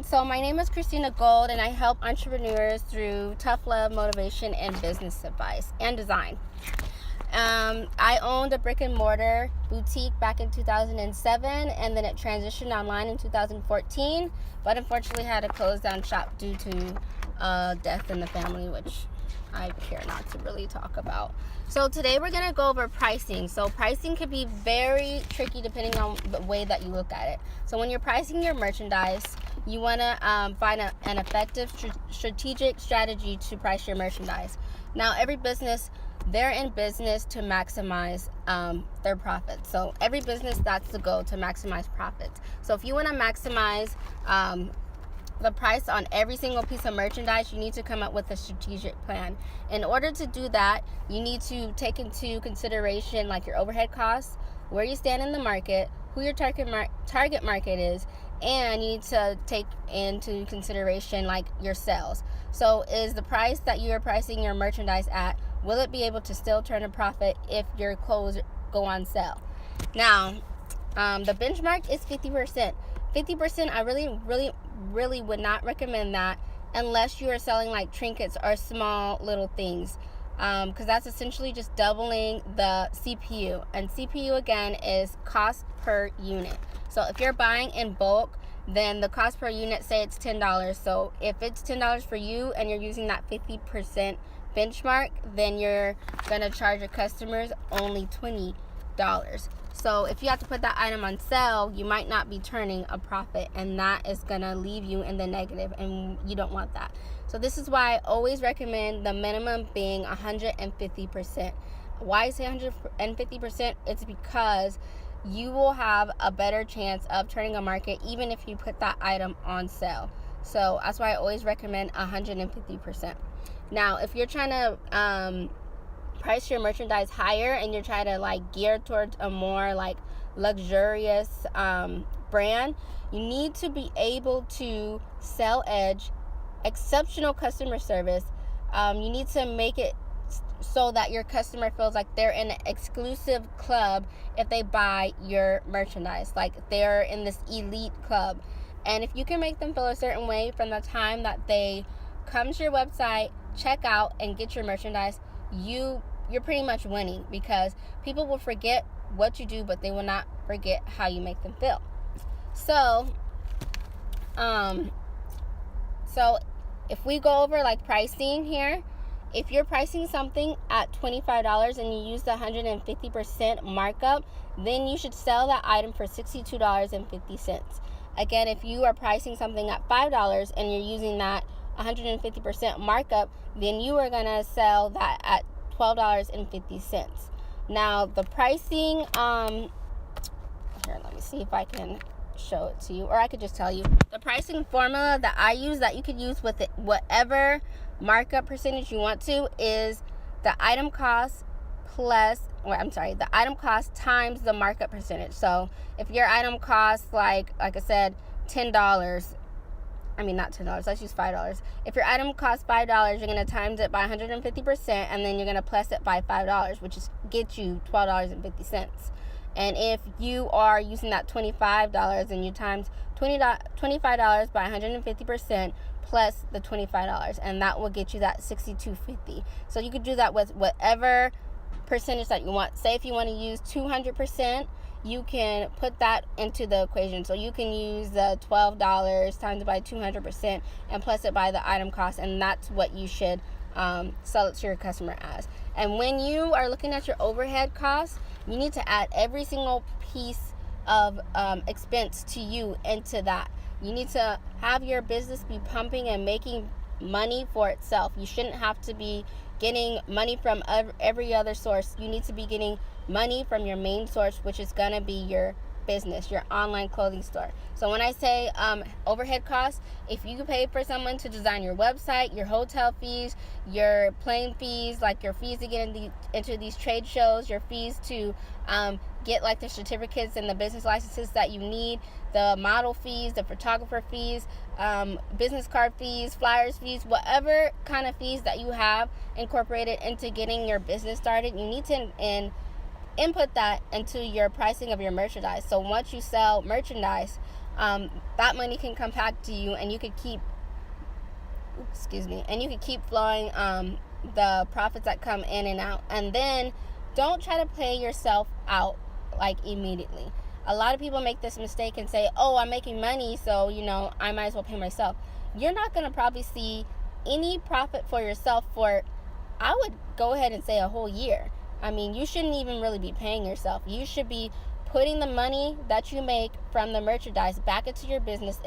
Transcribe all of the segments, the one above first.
So my name is Christina Gold, and I help entrepreneurs through tough love, motivation, and business advice and design. I owned a brick and mortar boutique back in 2007, and then it transitioned online in 2014, but unfortunately had to close down shop due to death in the family, which I care not to really talk about. So today we're going to go over pricing. So pricing can be very tricky depending on the way that you look at it. So when you're pricing your merchandise, you want to find an effective strategic strategy to price your merchandise. Now, every business, they're in business to maximize their profits. So every business, that's the goal, to maximize profits. So if you want to maximize the price on every single piece of merchandise, you need to come up with a strategic plan. In order to do that, you need to take into consideration like your overhead costs, where you stand in the market, who your target market is, and you need to take into consideration like your sales. So is the price that you are pricing your merchandise at, will it be able to still turn a profit if your clothes go on sale? Now, the benchmark is 50%. 50%, I really would not recommend that unless you are selling like trinkets or small little things, because that's essentially just doubling the CPU. And CPU, again, is cost per unit. So if you're buying in bulk, then the cost per unit, say it's $10. So if it's $10 for you and you're using that 50% benchmark, then you're gonna charge your customers only $20. So if you have to put that item on sale, you might not be turning a profit, and that is gonna leave you in the negative, and you don't want that. So this is why I always recommend the minimum being 150%. Why I say 150%? It's because you will have a better chance of turning a market even if you put that item on sale. So that's why I always recommend 150%. Now, if you're trying to price your merchandise higher and you're trying to like gear towards a more like luxurious brand, you need to be able to sell edge, exceptional customer service. You need to make it so that your customer feels like they're in an exclusive club if they buy your merchandise, like they're in this elite club. And if you can make them feel a certain way from the time that they come to your website, check out, and get your merchandise, you're pretty much winning, because people will forget what you do, but they will not forget how you make them feel. So if we go over like pricing here, if you're pricing something at $25 and you use the 150% markup, then you should sell that item for $62.50. Again, if you are pricing something at $5 and you're using that 150% markup, then you are going to sell that at $12.50. Now, the pricing, here, let me see if I can show it to you, or I could just tell you. The pricing formula that I use, that you could use with it, whatever markup percentage you want to, is the item cost the item cost times the markup percentage. So if your item costs, like I said, $10, not $10, let's use $5. If your item costs $5, you're going to times it by 150%, and then you're going to plus it by $5, which is get you $12.50. And if you are using that $25 and you times $25 by 150% plus the $25, and that will get you that $62.50. So you could do that with whatever percentage that you want. Say if you want to use 200%, you can put that into the equation. So you can use the $12 times by 200% and plus it by the item cost, and that's what you should sell it to your customer as. And when you are looking at your overhead costs, you need to add every single piece of expense to you into that. You need to have your business be pumping and making money for itself. You shouldn't have to be getting money from every other source. You need to be getting money from your main source, which is going to be your business, your online clothing store. So when I say overhead costs, if you pay for someone to design your website, your hotel fees, your plane fees, like your fees to get into these trade shows, your fees to get like the certificates and the business licenses that you need, the model fees, the photographer fees, business card fees, flyers fees, whatever kind of fees that you have incorporated into getting your business started, you need to input that into your pricing of your merchandise. So once you sell merchandise, that money can come back to you, and you could keep flowing the profits that come in and out. And then don't try to pay yourself out like immediately. A lot of people make this mistake and say, oh, I'm making money, so I might as well pay myself. You're not going to probably see any profit for yourself for, I would go ahead and say, a whole year. I mean, you shouldn't even really be paying yourself. You should be putting the money that you make from the merchandise back into your business,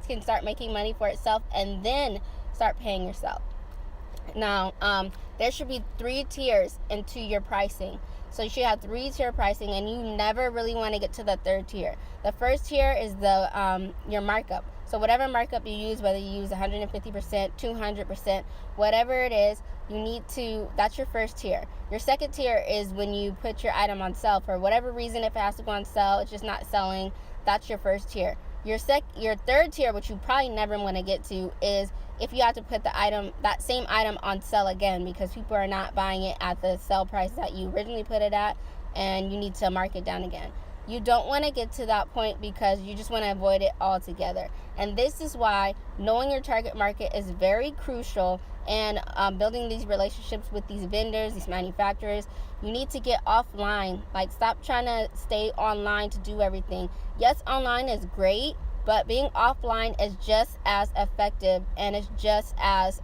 can start making money for itself, and then start paying yourself. Now, there should be 3 tiers into your pricing. So you should have 3-tier pricing, and you never really want to get to the 3rd tier. The first tier is your markup. So whatever markup you use, whether you use 150%, 200%, whatever it is, that's your first tier. Your second tier is when you put your item on sale for whatever reason. If it has to go on sale, it's just not selling, that's your first tier. Your 3rd tier, which you probably never want to get to, is if you have to put that same item on sale again because people are not buying it at the sale price that you originally put it at, and you need to mark it down again. You don't want to get to that point because you just want to avoid it altogether. And this is why knowing your target market is very crucial, and building these relationships with these vendors, these manufacturers. You need to get offline. Like, stop trying to stay online to do everything. Yes, online is great, but being offline is just as effective, and it's just as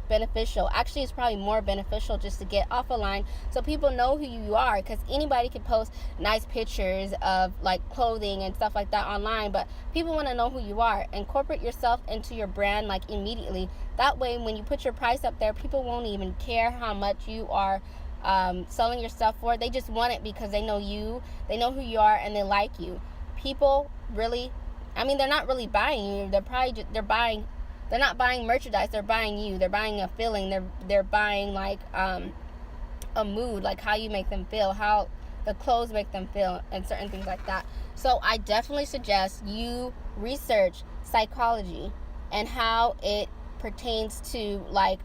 beneficial. Actually, it's probably more beneficial just to get off a line so people know who you are, because anybody can post nice pictures of like clothing and stuff like that online, but people want to know who you are. Incorporate yourself into your brand like immediately. That way, when you put your price up there, people won't even care how much you are selling your stuff for. They just want it because they know you, they know who you are, and they like you. People really, they're not really buying you. They're not buying merchandise. They're buying you. They're buying a feeling. They're buying like a mood, like how you make them feel, how the clothes make them feel, and certain things like that. So I definitely suggest you research psychology and how it pertains to like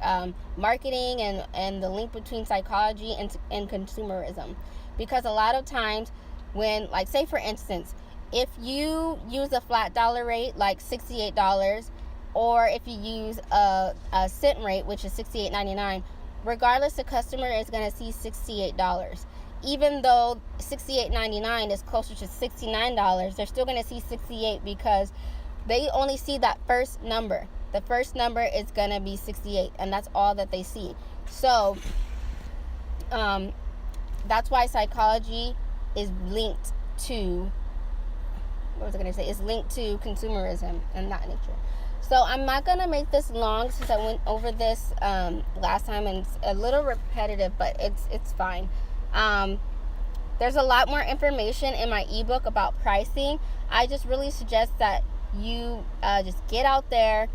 marketing and the link between psychology and consumerism. Because a lot of times when, like, say for instance, if you use a flat dollar rate like $68, or if you use a cent rate, which is $68.99, regardless, the customer is going to see $68. Even though $68.99 is closer to $69, they're still going to see $68 because they only see that first number. The first number is going to be $68, and that's all that they see. So that's why psychology is linked to, is linked to consumerism and that nature. So I'm not going to make this long since I went over this last time, and it's a little repetitive, but it's fine. There's a lot more information in my ebook about pricing. I just really suggest that you just get out there,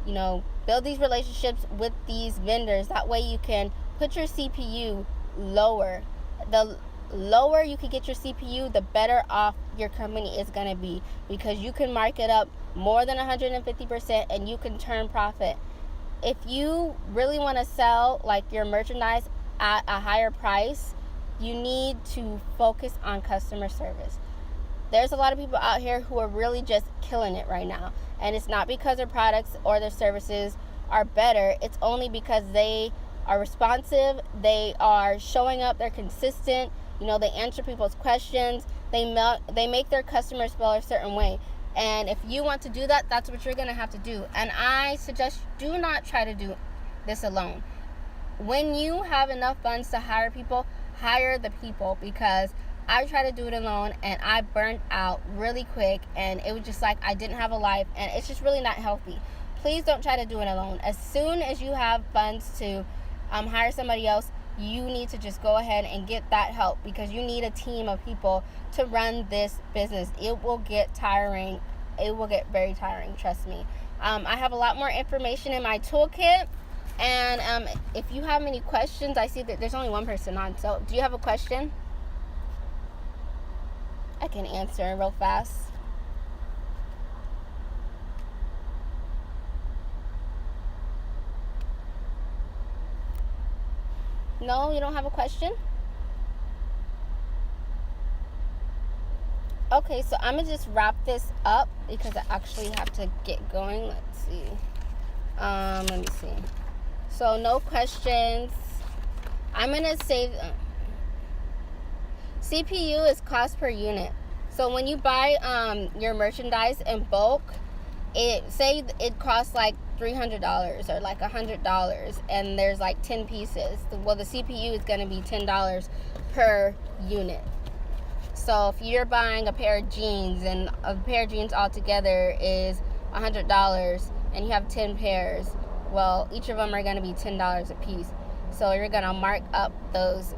build these relationships with these vendors. That way you can put your CPU lower. The lower you can get your CPU, the better off your company is going to be, because you can mark it up more than 150% and you can turn profit. If you really want to sell like your merchandise at a higher price, you need to focus on customer service. There's a lot of people out here who are really just killing it right now, and it's not because their products or their services are better. It's only because they are responsive, they are showing up, they're consistent, they answer people's questions, they make their customers feel a certain way. And if you want to do that, that's what you're going to have to do. And I suggest do not try to do this alone. When you have enough funds to hire people, hire the people, because I tried to do it alone and I burned out really quick, and it was just like I didn't have a life, and it's just really not healthy. Please don't try to do it alone. As soon as you have funds to hire somebody else, you need to just go ahead and get that help, because you need a team of people to run this business. It will get tiring. It will get very tiring, trust me. I have a lot more information in my toolkit, and if you have any questions, I see that there's only one person on, so do you have a question? I can answer real fast. No, you don't have a question? Okay, so I'm gonna just wrap this up because I actually have to get going. Let's see. Let me see. So no questions. I'm gonna save. CPU is cost per unit. So when you buy your merchandise in bulk, it costs like $300 or like $100, and there's like 10 pieces. Well, the CPU is gonna be $10 per unit. So if you're buying a pair of jeans, and a pair of jeans altogether is $100, and you have 10 pairs, well, each of them are going to be $10 a piece. So you're going to mark up those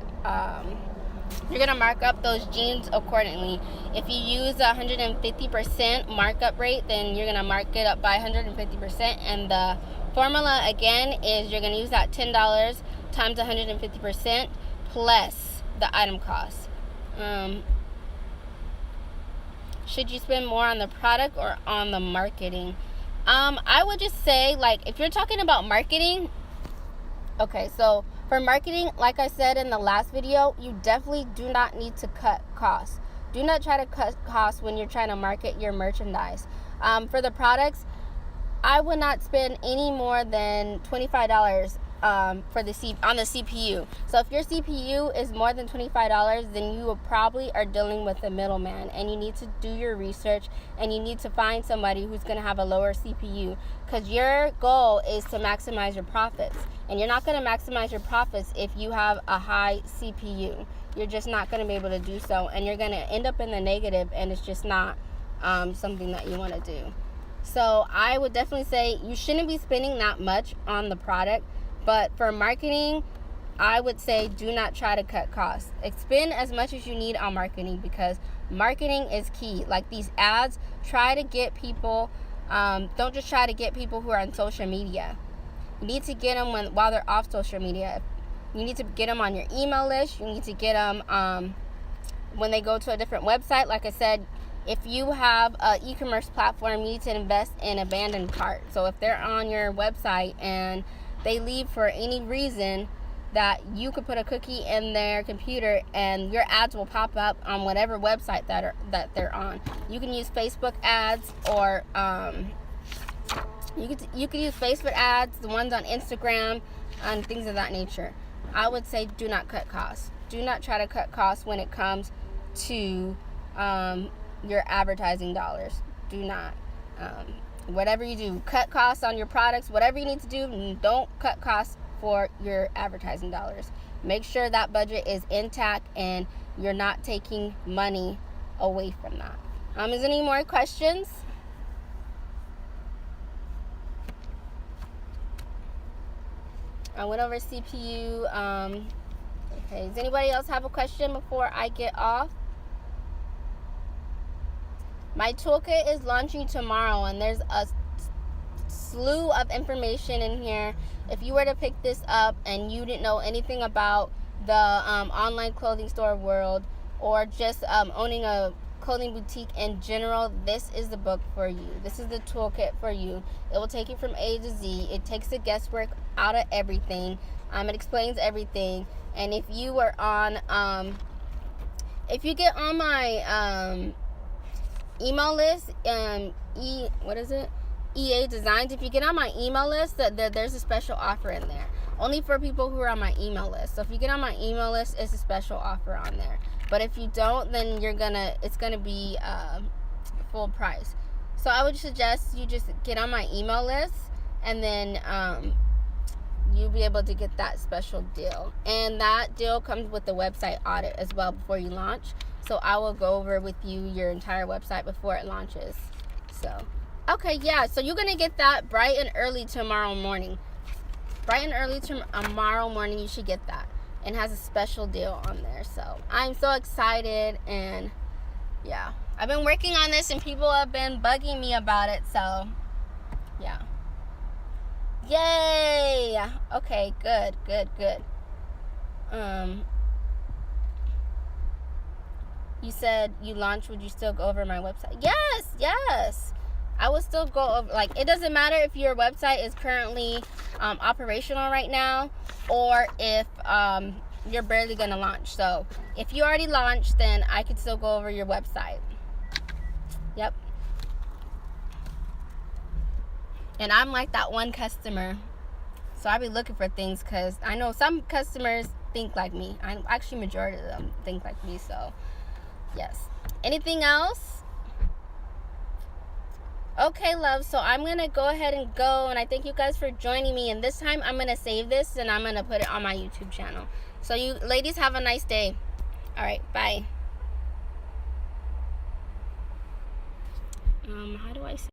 jeans accordingly. If you use 150% markup rate, then you're going to mark it up by 150%, and the formula again is you're going to use that $10 times 150% plus the item cost. Should you spend more on the product or on the marketing? I would just say, like, if you're talking about marketing, okay, so for marketing, like I said in the last video, you definitely do not need to cut costs. Do not try to cut costs when you're trying to market your merchandise. For the products, I would not spend any more than $25 on the CPU. So if your CPU is more than $25, then you probably are dealing with a middleman, and you need to do your research, and you need to find somebody who's going to have a lower CPU, because your goal is to maximize your profits, and you're not going to maximize your profits if you have a high CPU. You're just not going to be able to do so, and you're going to end up in the negative, and it's just not something that you want to do. So I would definitely say you shouldn't be spending that much on the product. But for marketing, I would say do not try to cut costs. Spend as much as you need on marketing, because marketing is key. Like these ads, try to get people, don't just try to get people who are on social media. You need to get them while they're off social media. You need to get them on your email list. You need to get them when they go to a different website. Like I said, if you have an e-commerce platform, you need to invest in abandoned cart. So if they're on your website and they leave for any reason, that you could put a cookie in their computer and your ads will pop up on whatever website that they're on. You can use Facebook ads, or you could use Facebook ads, the ones on Instagram, and things of that nature. I would say do not cut costs. Do not try to cut costs when it comes to your advertising dollars. Do not. Whatever you do, cut costs on your products. Whatever you need to do, don't cut costs for your advertising dollars. Make sure that budget is intact and you're not taking money away from that. Is there any more questions? I went over CPU. Okay, does anybody else have a question before I get off? My toolkit is launching tomorrow, and there's a slew of information in here. If you were to pick this up and you didn't know anything about the online clothing store world, or just owning a clothing boutique in general, this is the book for you. This is the toolkit for you. It will take you from A to Z. It takes the guesswork out of everything. It explains everything. And if you were on, if you get on my email list, EA Designs, if you get on my email list, there's a special offer in there, only for people who are on my email list. So if you get on my email list, it's a special offer on there. But if you don't, then it's gonna be full price. So I would suggest you just get on my email list, and then you'll be able to get that special deal. And that deal comes with the website audit as well before you launch. So I will go over with you your entire website before it launches. So, okay, yeah. So you're going to get that bright and early tomorrow morning. Bright and early tomorrow morning, you should get that. And has a special deal on there. So I'm so excited. And yeah, I've been working on this and people have been bugging me about it. So yeah. Yay. Okay, good. You said you launched, would you still go over my website? Yes. I will still go over, like, it doesn't matter if your website is currently operational right now, or if you're barely going to launch. So if you already launched, then I could still go over your website. Yep. And I'm like that one customer. So I be looking for things because I know some customers think like me. Actually, majority of them think like me. So, yes. Anything else? Okay, love. So I'm going to go ahead and go. And I thank you guys for joining me. And this time I'm going to save this and I'm going to put it on my YouTube channel. So you ladies have a nice day. All right. Bye. How do I say